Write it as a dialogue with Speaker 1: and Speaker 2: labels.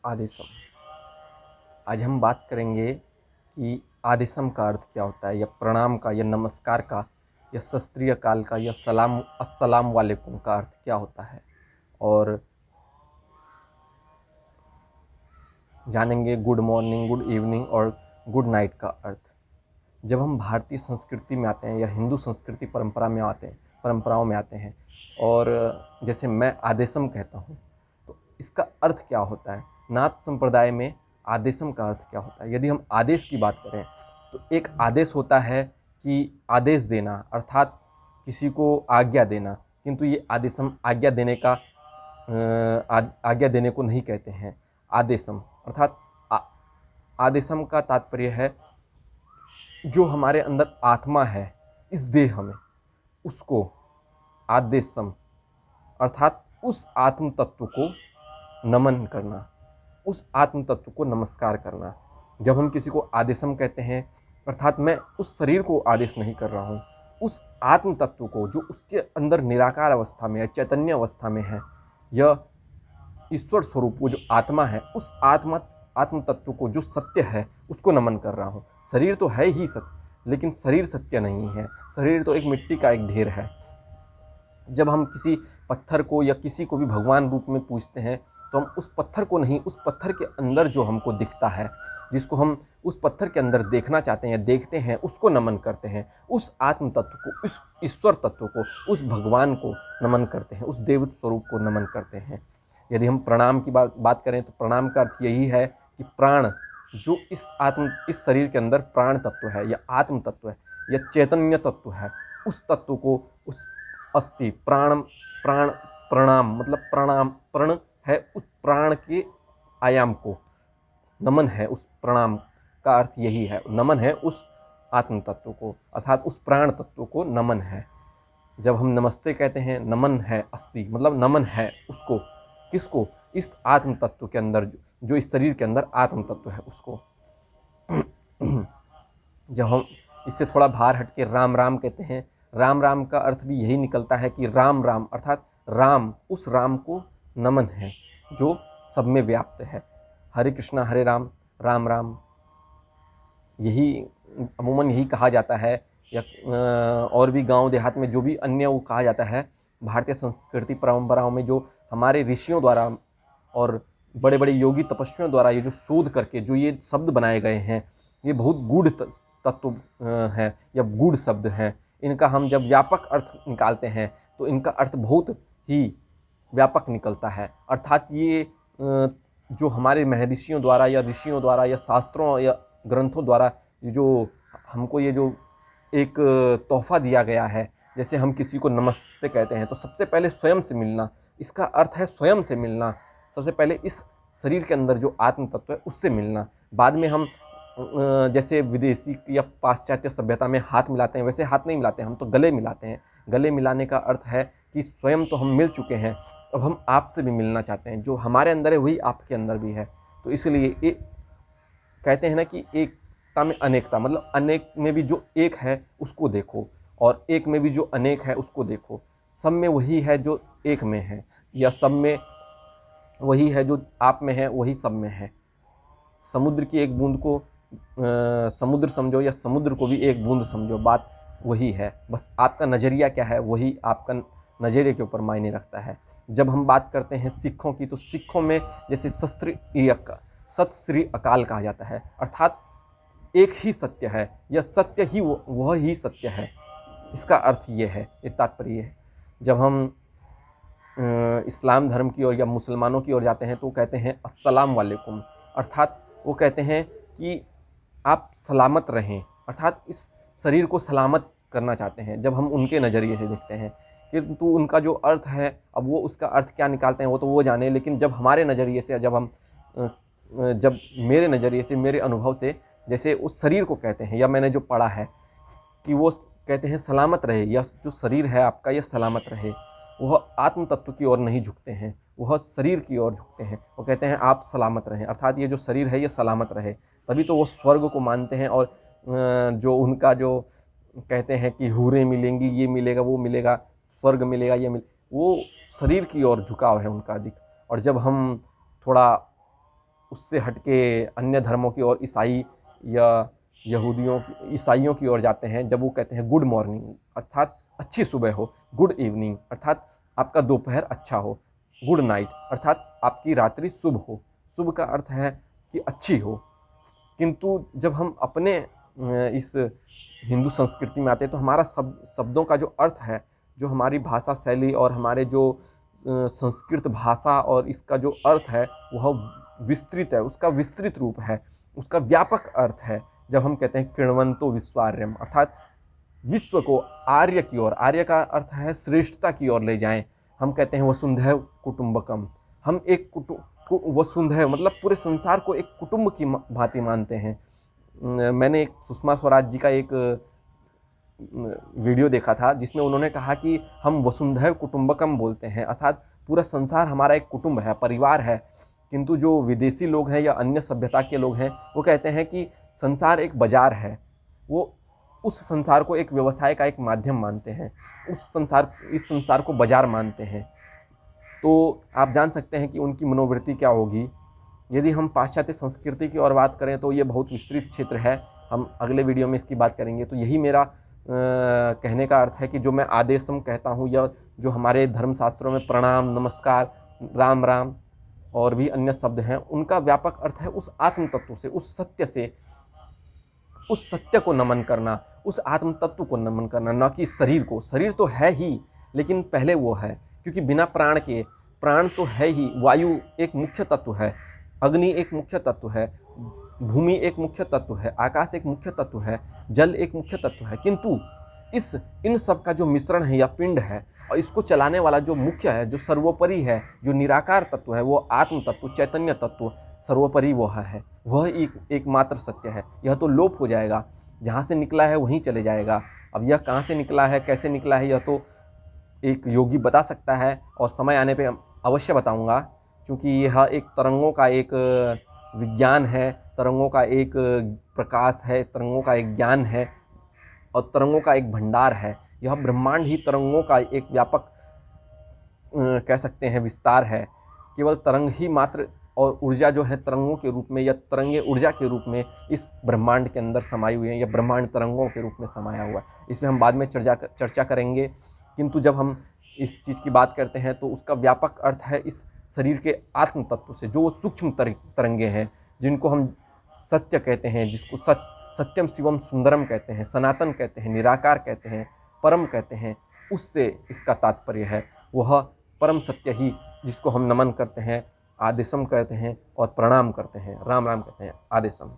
Speaker 1: आदेशम। आज हम बात करेंगे कि आदेशम का अर्थ क्या होता है, या प्रणाम का, या नमस्कार का, या सत श्री अकाल का, या सलाम अस्सलाम वालेकुम का अर्थ क्या होता है। और जानेंगे गुड मॉर्निंग, गुड इवनिंग और गुड नाइट का अर्थ। जब हम भारतीय संस्कृति में आते हैं या हिंदू संस्कृति परंपराओं में आते हैं और जैसे मैं आदेशम कहता हूँ, तो इसका अर्थ क्या होता है। नाथ संप्रदाय में आदेशम का अर्थ क्या होता है। यदि हम आदेश की बात करें तो एक आदेश होता है कि आदेश देना, अर्थात किसी को आज्ञा देना, किंतु ये आदेशम आज्ञा देने का आज्ञा देने को नहीं कहते हैं। आदेशम अर्थात आदेशम का तात्पर्य है जो हमारे अंदर आत्मा है, इस देह में, उसको आदेशम अर्थात उस आत्म तत्व को नमन करना, उस आत्म तत्व को नमस्कार करना। जब हम किसी को आदेशम कहते हैं, अर्थात मैं उस शरीर को आदेश नहीं कर रहा हूँ, उस आत्म तत्व को जो उसके अंदर निराकार अवस्था में है, चैतन्य अवस्था में है, यह ईश्वर स्वरूप को जो आत्मा है, उस आत्म तत्व को जो सत्य है, उसको नमन कर रहा हूँ। शरीर तो है ही सत्य, लेकिन शरीर सत्य नहीं है। शरीर तो एक मिट्टी का एक ढेर है। जब हम किसी पत्थर को या किसी को भी भगवान रूप में पूजते हैं, तो हम उस पत्थर को नहीं, उस पत्थर के अंदर जो हमको दिखता है, जिसको हम उस पत्थर के अंदर देखना चाहते हैं या देखते हैं, उसको नमन करते हैं। उस आत्म तत्व को, उस ईश्वर तत्व को, उस भगवान को नमन करते हैं, उस देव स्वरूप को नमन करते हैं। यदि हम प्रणाम की बात करें तो प्रणाम का अर्थ यही है कि प्राण, जो इस शरीर के अंदर प्राण तत्व है, या आत्म तत्व है, या चैतन्य तत्व है, उस तत्व को, उस अस्थि प्राण प्रणाम मतलब प्रण है, उस प्राण के आयाम को नमन है। उस प्रणाम का अर्थ यही है, नमन है उस आत्म तत्व को, अर्थात उस प्राण तत्व को नमन है। जब हम नमस्ते कहते हैं, नमन है अस्थि मतलब नमन है उसको, किसको, इस आत्म तत्व के अंदर, जो इस शरीर के अंदर आत्म तत्व है उसको। जब हम इससे थोड़ा बाहर हट के राम राम कहते हैं, राम राम का अर्थ भी यही निकलता है कि राम राम अर्थात राम, उस राम को नमन है जो सब में व्याप्त है। हरे कृष्णा हरे राम, राम राम, यही अमूमन यही कहा जाता है, या और भी गांव देहात में जो भी अन्य वो कहा जाता है। भारतीय संस्कृति परंपराओं में जो हमारे ऋषियों द्वारा और बड़े बड़े योगी तपस्वियों द्वारा ये जो शोध करके जो ये शब्द बनाए गए हैं, ये बहुत गूढ़ तत्व हैं या गूढ़ शब्द हैं। इनका हम जब व्यापक अर्थ निकालते हैं तो इनका अर्थ बहुत ही व्यापक निकलता है। अर्थात ये जो हमारे महर्षियों द्वारा या ऋषियों द्वारा या शास्त्रों या ग्रंथों द्वारा जो हमको ये जो एक तोहफा दिया गया है, जैसे हम किसी को नमस्ते कहते हैं तो सबसे पहले स्वयं से मिलना, इसका अर्थ है स्वयं से मिलना। सबसे पहले इस शरीर के अंदर जो आत्म तत्व है उससे मिलना। बाद में हम जैसे विदेशी या पाश्चात्य सभ्यता में हाथ मिलाते हैं, वैसे हाथ नहीं मिलाते हैं, हम तो गले मिलाते हैं। गले मिलाने का अर्थ है कि स्वयं तो हम मिल चुके हैं, अब हम आपसे भी मिलना चाहते हैं। जो हमारे अंदर है वही आपके अंदर भी है। तो इसलिए एक कहते हैं ना कि एकता में अनेकता, मतलब अनेक में भी जो एक है उसको देखो, और एक में भी जो अनेक है उसको देखो। सब में वही है जो एक में है, या सब में वही है जो आप में है, वही सब में है। समुद्र की एक बूंद को समुद्र समझो या समुद्र को भी एक बूंद समझो, बात वही है। बस आपका नज़रिया क्या है, वही आपका नज़रिए के ऊपर मायने रखता है। जब हम बात करते हैं सिखों की, तो सिखों में जैसे सत श्री अकाल कहा जाता है, अर्थात एक ही सत्य है, यह सत्य ही वह ही सत्य है। इसका अर्थ ये है, ये तात्पर्य है। जब हम इस्लाम धर्म की ओर या मुसलमानों की ओर जाते हैं तो कहते हैं अस्सलाम वालेकुम, अर्थात वो कहते हैं कि आप सलामत रहें, अर्थात इस शरीर को सलामत करना चाहते हैं। जब हम उनके नज़रिए से देखते हैं, किंतु उनका जो अर्थ है, अब वो उसका अर्थ क्या निकालते हैं वो तो वो जाने, लेकिन जब हमारे नज़रिए से, जब मेरे नज़रिए से, मेरे अनुभव से, जैसे उस शरीर को कहते हैं, या मैंने जो पढ़ा है कि वो कहते हैं सलामत रहे, या जो शरीर है आपका यह सलामत रहे। वह आत्म तत्व की ओर नहीं झुकते हैं, वह शरीर की ओर झुकते हैं। वो कहते हैं आप सलामत रहें, अर्थात ये जो शरीर है ये सलामत रहे। तभी तो वो स्वर्ग को मानते हैं, और जो उनका जो कहते हैं कि हूरें मिलेंगी, ये मिलेगा, वो मिलेगा, स्वर्ग मिलेगा, ये वो शरीर की ओर झुकाव है उनका अधिक। और जब हम थोड़ा उससे हटके अन्य धर्मों की ओर, ईसाई या ईसाइयों की ओर जाते हैं जब वो कहते हैं गुड मॉर्निंग अर्थात अच्छी सुबह हो, गुड इवनिंग अर्थात आपका दोपहर अच्छा हो, गुड नाइट अर्थात आपकी रात्रि शुभ हो। शुभ का अर्थ है कि अच्छी हो। किंतु जब हम अपने इस हिंदू संस्कृति में आते हैं तो हमारा शब्दों का जो अर्थ है, जो हमारी भाषा शैली और हमारे जो संस्कृत भाषा और इसका जो अर्थ है वह विस्तृत है, उसका विस्तृत रूप है, उसका व्यापक अर्थ है। जब हम कहते हैं कृण्वन्तो विश्वार्यम अर्थात विश्व को आर्य की ओर, आर्य का अर्थ है श्रेष्ठता की ओर ले जाएं। हम कहते हैं वसुंधैव कुटुंबकम, हम एक वसुंधैव मतलब पूरे संसार को एक कुटुंब की भांति मानते हैं। मैंने एक सुषमा स्वराज जी का एक वीडियो देखा था जिसमें उन्होंने कहा कि हम वसुंधैव कुटुंबकम बोलते हैं अर्थात पूरा संसार हमारा एक कुटुंब है, परिवार है। किंतु जो विदेशी लोग हैं या अन्य सभ्यता के लोग हैं वो कहते हैं कि संसार एक बाजार है, वो उस संसार को एक व्यवसाय का एक माध्यम मानते हैं, इस संसार को बाजार मानते हैं। तो आप जान सकते हैं कि उनकी मनोवृत्ति क्या होगी। यदि हम पाश्चात्य संस्कृति की ओर बात करें तो ये बहुत विस्तृत क्षेत्र है, हम अगले वीडियो में इसकी बात करेंगे। तो यही मेरा कहने का अर्थ है कि जो मैं आदेशम कहता हूँ या जो हमारे धर्मशास्त्रों में प्रणाम, नमस्कार, राम राम और भी अन्य शब्द हैं, उनका व्यापक अर्थ है उस आत्म तत्व से, उस सत्य से, उस सत्य को नमन करना, उस आत्म तत्व को नमन करना, न कि शरीर को। शरीर तो है ही लेकिन पहले वो है, क्योंकि बिना प्राण के, प्राण तो है ही, वायु एक मुख्य तत्व है, अग्नि एक मुख्य तत्व है, भूमि एक मुख्य तत्व है, आकाश एक मुख्य तत्व है, जल एक मुख्य तत्व है। किंतु इन सब का जो मिश्रण है या पिंड है और इसको चलाने वाला जो मुख्य है, जो सर्वोपरि है, जो निराकार तत्व है, वो आत्म तत्व, चैतन्य तत्व सर्वोपरि वह है, वह एकमात्र सत्य है। यह तो लोप हो जाएगा, जहाँ से निकला है वहीं चले जाएगा। अब यह कहाँ से निकला है, कैसे निकला है, यह तो एक योगी बता सकता है और समय आने पे अवश्य बताऊंगा, क्योंकि यह एक तरंगों का एक विज्ञान है, तरंगों का एक प्रकाश है, तरंगों का एक ज्ञान है और तरंगों का एक भंडार है। यह ब्रह्मांड ही तरंगों का एक व्यापक कह सकते हैं विस्तार है। केवल तरंग ही मात्र और ऊर्जा जो है तरंगों के रूप में या तरंगे ऊर्जा के रूप में इस ब्रह्मांड के अंदर समाई हुई है, या ब्रह्मांड तरंगों के रूप में समाया हुआ है। इसमें हम बाद में चर्चा करेंगे। किंतु जब हम इस चीज़ की बात करते हैं तो उसका व्यापक अर्थ है इस शरीर के आत्म तत्व से, जो सूक्ष्म तरंगे हैं, जिनको हम सत्य कहते हैं, जिसको सत्यम शिवम सुंदरम कहते हैं, सनातन कहते हैं, निराकार कहते हैं, परम कहते हैं, उससे इसका तात्पर्य है वह परम सत्य ही, जिसको हम नमन करते हैं, आदेशम कहते हैं और प्रणाम करते हैं, राम राम कहते हैं, आदेशम।